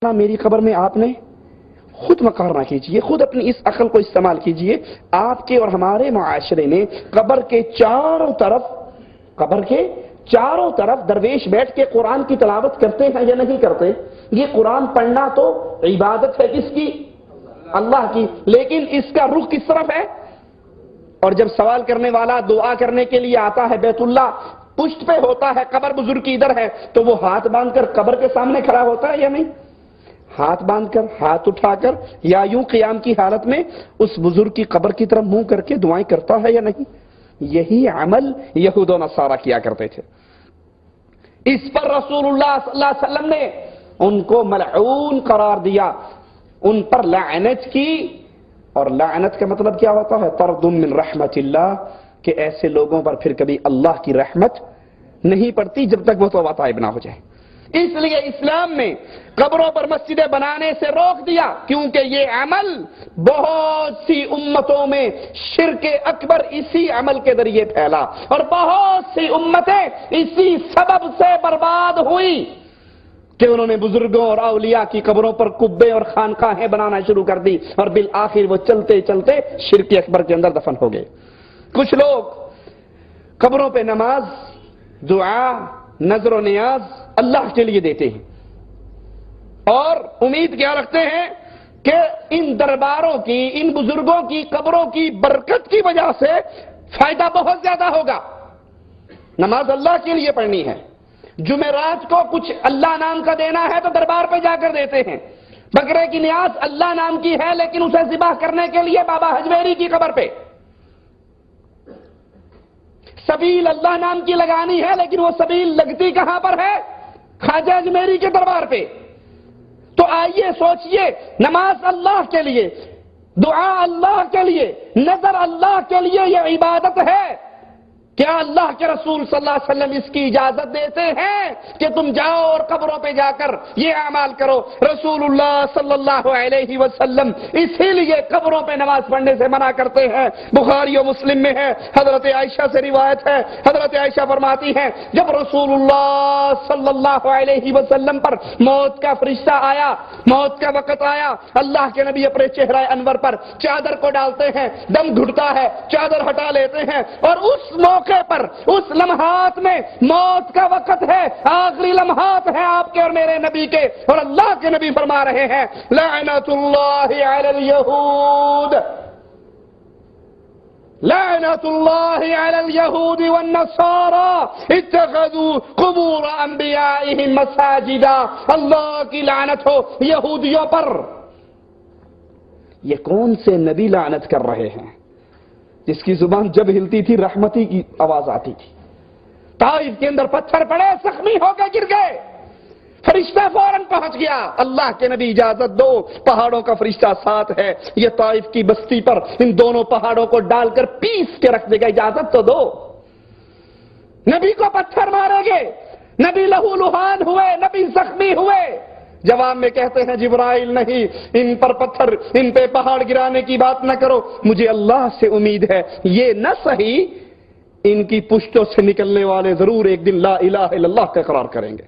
میری قبر میں آپ نے خود مقارنہ کیجئے، خود اپنی اس عقل کو استعمال کیجئے۔ آپ کے اور ہمارے معاشرے میں قبر کے چاروں طرف درویش بیٹھ کے قرآن کی تلاوت کرتے ہیں یا نہیں کرتے؟ یہ قرآن پڑھنا تو عبادت ہے کس کی؟ اللہ کی، لیکن اس کا رخ کس طرف ہے؟ اور جب سوال کرنے والا دعا کرنے کے لیے آتا ہے، بیت اللہ پشت پہ ہوتا ہے، قبر بزرگ کی ادھر ہے، تو وہ ہاتھ باندھ کر قبر کے سامنے کھڑا ہوتا ہے یا نہیں؟ ہاتھ باندھ کر، ہاتھ اٹھا کر، یا یوں قیام کی حالت میں اس بزرگ کی قبر کی طرف منہ کر کے دعائیں کرتا ہے یا نہیں؟ یہی عمل یہود و نصارہ کیا کرتے تھے۔ اس پر رسول اللہ صلی اللہ علیہ وسلم نے ان کو ملعون قرار دیا، ان پر لعنت کی۔ اور لعنت کا مطلب کیا ہوتا ہے؟ طرد من رحمت اللہ، کہ ایسے لوگوں پر پھر کبھی اللہ کی رحمت نہیں پڑتی جب تک وہ توبہ طائب نہ ہو جائے۔ اس لیے اسلام نے قبروں پر مسجدیں بنانے سے روک دیا، کیونکہ یہ عمل بہت سی امتوں میں شرک اکبر اسی عمل کے ذریعے پھیلا، اور بہت سی امتیں اسی سبب سے برباد ہوئی کہ انہوں نے بزرگوں اور اولیاء کی قبروں پر قبے اور خانقاہیں بنانا شروع کر دی، اور بالآخر وہ چلتے چلتے شرک اکبر کے اندر دفن ہو گئے۔ کچھ لوگ قبروں پہ نماز، دعا، نظر و نیاز اللہ کے لیے دیتے ہیں، اور امید کیا رکھتے ہیں کہ ان درباروں کی، ان بزرگوں کی قبروں کی برکت کی وجہ سے فائدہ بہت زیادہ ہوگا۔ نماز اللہ کے لیے پڑھنی ہے، جمعرات کو کچھ اللہ نام کا دینا ہے تو دربار پہ جا کر دیتے ہیں، بکرے کی نیاز اللہ نام کی ہے لیکن اسے ذبح کرنے کے لیے بابا حجویری کی قبر پہ، سبیل اللہ نام کی لگانی ہے لیکن وہ سبیل لگتی کہاں پر ہے؟ خواجہ اجمیری کے دربار پہ۔ تو آئیے سوچئے، نماز اللہ کے لیے، دعا اللہ کے لیے، نظر اللہ کے لیے یہ عبادت ہے۔ کیا اللہ کے رسول صلی اللہ علیہ وسلم اس کی اجازت دیتے ہیں کہ تم جاؤ اور قبروں پہ جا کر یہ اعمال کرو؟ رسول اللہ صلی اللہ علیہ وسلم اسی لیے قبروں پہ نماز پڑھنے سے منع کرتے ہیں۔ بخاری و مسلم میں ہے، حضرت عائشہ سے روایت ہے، حضرت عائشہ فرماتی ہیں جب رسول اللہ صلی اللہ علیہ وسلم پر موت کا فرشتہ آیا، موت کا وقت آیا، اللہ کے نبی اپنے چہرہ انور پر چادر کو ڈالتے ہیں، دم گھٹتا ہے، چادر ہٹا لیتے ہیں، اور اس موقع پر، اس لمحات میں موت کا وقت ہے، آخری لمحات ہیں آپ کے اور میرے نبی کے، اور اللہ کے نبی فرما رہے ہیں لعنت اللہ علی الیہود، لعنت اللہ علی الیہود والنصارى اتخذوا قبور انبیائهم مساجدا، اللہ کی لعنت ہو یہودیوں پر۔ یہ کون سے نبی لعنت کر رہے ہیں جس کی زبان جب ہلتی تھی رحمتی کی آواز آتی تھی؟ طائف کے اندر پتھر پڑے، زخمی ہو کے گر گئے، فرشتہ فوراً پہنچ گیا، اللہ کے نبی اجازت دو، پہاڑوں کا فرشتہ ساتھ ہے، یہ طائف کی بستی پر ان دونوں پہاڑوں کو ڈال کر پیس کے رکھ دے گا، اجازت تو دو۔ نبی کو پتھر مارے گے، نبی لہو لہان ہوئے، نبی زخمی ہوئے، جواب میں کہتے ہیں جبرائیل نہیں، ان پر پتھر، ان پہ پہاڑ گرانے کی بات نہ کرو، مجھے اللہ سے امید ہے یہ نہ صحیح ان کی پشتوں سے نکلنے والے ضرور ایک دن لا الہ الا اللہ کا اقرار کریں گے،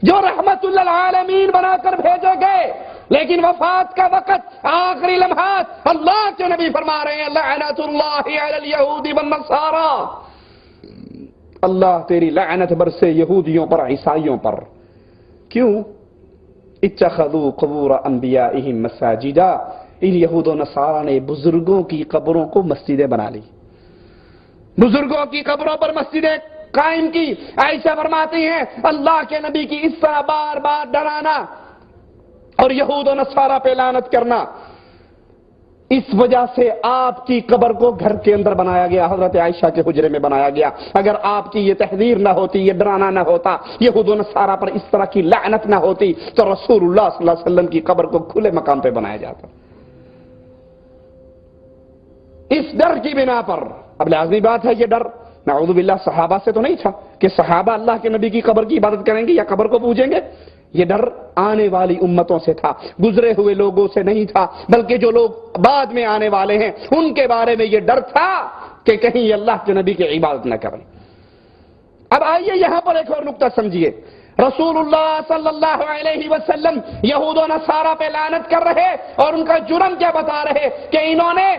جو رحمت للعالمین بنا کر بھیجے گئے، لیکن وفات کا وقت، آخری لمحات، اللہ کے نبی فرما رہے ہیں لعنت اللہ علی الیہود والنصارى، اللہ تیری لعنت برسے یہودیوں پر، عیسائیوں پر۔ کیوں؟ اتخذوا قبور انبیائهم مساجدا، ان یہود و نصارہ نے بزرگوں کی قبروں کو مسجدیں بنا لی، بزرگوں کی قبروں پر مسجدیں قائم کی۔ عائشہ فرماتی ہیں اللہ کے نبی کی اس طرح بار بار ڈرانا اور یہود و نصارہ پہ لعنت کرنا، اس وجہ سے آپ کی قبر کو گھر کے اندر بنایا گیا، حضرت عائشہ کے حجرے میں بنایا گیا۔ اگر آپ کی یہ تحذیر نہ ہوتی، یہ ڈرانا نہ ہوتا، یہود و نصارہ پر اس طرح کی لعنت نہ ہوتی، تو رسول اللہ صلی اللہ علیہ وسلم کی قبر کو کھلے مقام پہ بنایا جاتا۔ اس ڈر کی بنا پر، اب لازمی بات ہے یہ ڈر نعوذ باللہ صحابہ سے تو نہیں تھا کہ صحابہ اللہ کے نبی کی قبر کی عبادت کریں گے یا قبر کو پوجیں گے، یہ ڈر آنے والی امتوں سے تھا، گزرے ہوئے لوگوں سے نہیں تھا، بلکہ جو لوگ بعد میں آنے والے ہیں ان کے بارے میں یہ ڈر تھا کہ کہیں اللہ کے نبی کی عبادت نہ کریں۔ اب آئیے یہاں پر ایک اور نقطہ سمجھیے، رسول اللہ صلی اللہ علیہ وسلم یہود و نصارہ پہ لعنت کر رہے اور ان کا جرم کیا بتا رہے کہ انہوں نے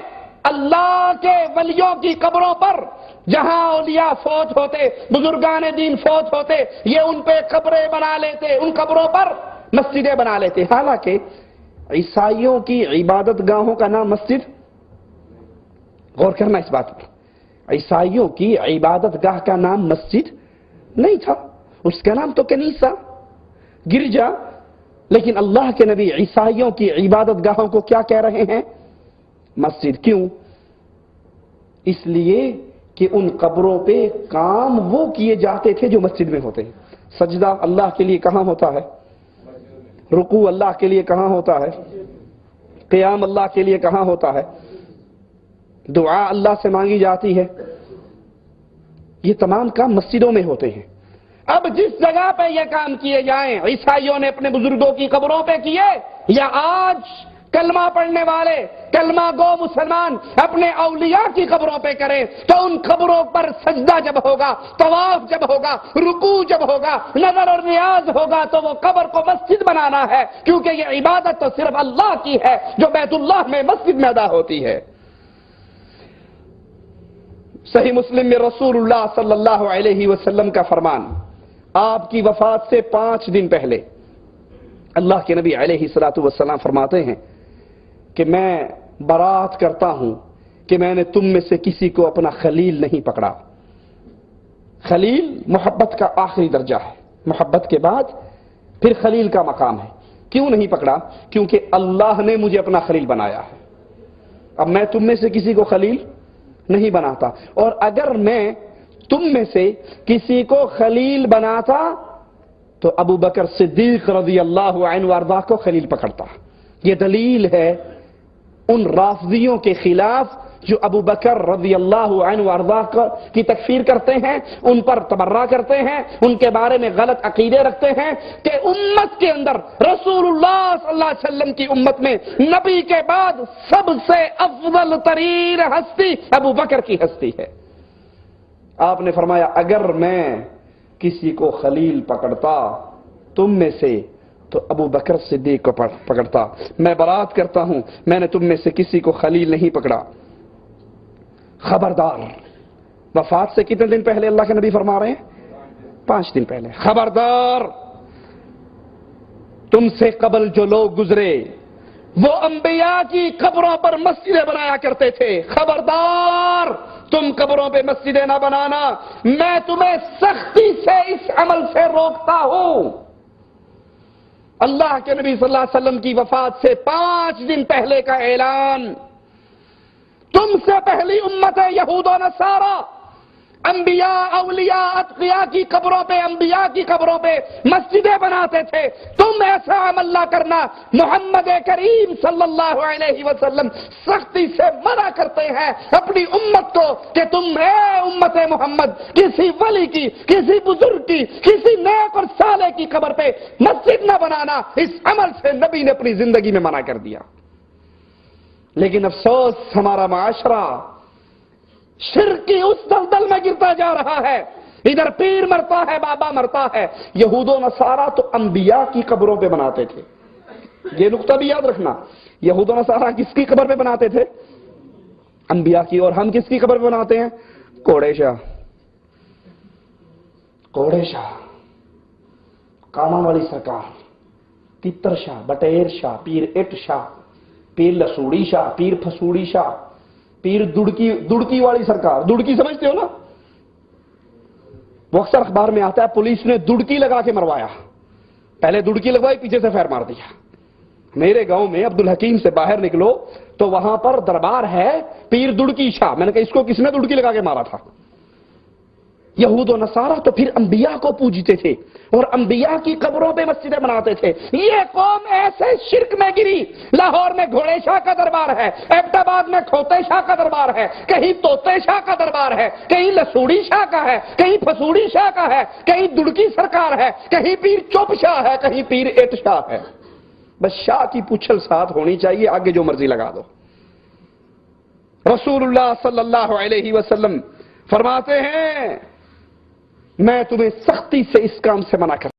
اللہ کے ولیوں کی قبروں پر جہاں اولیاء فوت ہوتے، بزرگان دین فوت ہوتے، یہ ان پہ قبریں بنا لیتے، ان قبروں پر مسجدیں بنا لیتے۔ حالانکہ عیسائیوں کی عبادت گاہوں کا نام مسجد، غور کرنا اس بات پر، عیسائیوں کی عبادت گاہ کا نام مسجد نہیں تھا، اس کا نام تو کنیسہ، گرجا۔ لیکن اللہ کے نبی عیسائیوں کی عبادت گاہوں کو کیا کہہ رہے ہیں؟ مسجد۔ کیوں؟ اس لیے کہ ان قبروں پہ کام وہ کیے جاتے تھے جو مسجد میں ہوتے ہیں۔ سجدہ اللہ کے لیے کہاں ہوتا ہے؟ رکوع اللہ کے لیے کہاں ہوتا ہے؟ قیام اللہ کے لیے کہاں ہوتا ہے؟ دعا اللہ سے مانگی جاتی ہے۔ یہ تمام کام مسجدوں میں ہوتے ہیں۔ اب جس جگہ پہ یہ کام کیے جائیں، عیسائیوں نے اپنے بزرگوں کی قبروں پہ کیے، یا آج کلمہ پڑھنے والے، کلمہ گو مسلمان اپنے اولیاء کی قبروں پہ کریں، تو ان قبروں پر سجدہ جب ہوگا، طواف جب ہوگا، رکوع جب ہوگا، نظر اور نیاز ہوگا، تو وہ قبر کو مسجد بنانا ہے، کیونکہ یہ عبادت تو صرف اللہ کی ہے جو بیت اللہ میں مسجد میں ادا ہوتی ہے۔ صحیح مسلم میں رسول اللہ صلی اللہ علیہ وسلم کا فرمان، آپ کی وفات سے 5 دن پہلے اللہ کے نبی علیہ الصلوۃ والسلام فرماتے ہیں کہ میں برات کرتا ہوں کہ میں نے تم میں سے کسی کو اپنا خلیل نہیں پکڑا۔ خلیل محبت کا آخری درجہ ہے، محبت کے بعد پھر خلیل کا مقام ہے۔ کیوں نہیں پکڑا؟ کیونکہ اللہ نے مجھے اپنا خلیل بنایا ہے۔ اب میں تم میں سے کسی کو خلیل نہیں بناتا، اور اگر میں تم میں سے کسی کو خلیل بناتا تو ابو بکر صدیق رضی اللہ عنہ وارضاہ کو خلیل پکڑتا۔ یہ دلیل ہے ان رافضیوں کے خلاف جو ابو بکر رضی اللہ عنہ وارضاہ کی تکفیر کرتے ہیں، ان پر تبرہ کرتے ہیں، ان کے بارے میں غلط عقیدے رکھتے ہیں کہ امت کے اندر رسول اللہ صلی اللہ علیہ وسلم کی امت میں نبی کے بعد سب سے افضل ترین ہستی ابو بکر کی ہستی ہے۔ آپ نے فرمایا اگر میں کسی کو خلیل پکڑتا تم میں سے تو ابو بکر صدیق کو پکڑتا۔ میں برات کرتا ہوں میں نے تم میں سے کسی کو خلیل نہیں پکڑا۔ خبردار، وفات سے کتنے دن پہلے اللہ کے نبی فرما رہے ہیں؟ 5 دن پہلے۔ خبردار، تم سے قبل جو لوگ گزرے وہ انبیاء کی قبروں پر مسجدیں بنایا کرتے تھے، خبردار تم قبروں پہ مسجدیں نہ بنانا، میں تمہیں سختی سے اس عمل سے روکتا ہوں۔ اللہ کے نبی صلی اللہ علیہ وسلم کی وفات سے 5 دن پہلے کا اعلان۔ تم سے پہلی امت یہود و نصارہ انبیاء، اولیاء، اتقیاء کی قبروں پہ، انبیاء کی قبروں پہ مسجدیں بناتے تھے، تم ایسا عمل نہ کرنا۔ محمد کریم صلی اللہ علیہ وسلم سختی سے منع کرتے ہیں اپنی امت کو کہ تم اے امت محمد کسی ولی کی، کسی بزرگ کی، کسی نیک اور صالح کی قبر پہ مسجد نہ بنانا۔ اس عمل سے نبی نے اپنی زندگی میں منع کر دیا۔ لیکن افسوس، ہمارا معاشرہ شرک کی اس دلدل میں گرتا جا رہا ہے۔ ادھر پیر مرتا ہے، بابا مرتا ہے۔ یہود و نصارہ تو انبیاء کی قبروں پہ بناتے تھے، یہ نقطہ بھی یاد رکھنا۔ یہود و نصارہ کس کی قبر پہ بناتے تھے؟ انبیاء کی۔ اور ہم کس کی قبر پہ بناتے ہیں؟ کوڑے شاہ، کوڑے شاہ، کاما والی سرکار، تتر شاہ، بٹیر شاہ، پیر اٹ شاہ، پیر لسوڑی شاہ، پیر پھسوڑی شاہ، پیر دڑکی والی سرکار۔ دڑکی سمجھتے ہو نا؟ وہ اکثر اخبار میں آتا ہے پولیس نے دڑکی لگا کے مروایا، پہلے دڑکی لگوائی پیچھے سے فیر مار دیا۔ میرے گاؤں میں عبدالحکیم سے باہر نکلو تو وہاں پر دربار ہے پیر دڑکی شاہ۔ میں نے کہا اس کو کس نے دڑکی لگا کے مارا تھا؟ یہود و نصارہ تو پھر انبیاء کو پوجتے تھے اور انبیاء کی قبروں پہ مسجدیں بناتے تھے۔ یہ قوم ایسے شرک میں گری، لاہور میں گھوڑے شاہ کا دربار ہے، ایبٹ آباد میں کھوتے شاہ کا دربار ہے، کہیں توتے شاہ کا دربار ہے، کہیں لسوڑی شاہ کا ہے، کہیں پھسوڑی شاہ کا ہے، کہیں دڑکی سرکار ہے، کہیں پیر چوپ شاہ ہے، کہیں پیر اٹ شاہ ہے۔ بس شاہ کی پوچھل ساتھ ہونی چاہیے، آگے جو مرضی لگا دو۔ رسول اللہ صلی اللہ علیہ وسلم فرماتے ہیں میں تمہیں سختی سے اس کام سے منع کرتا ہوں۔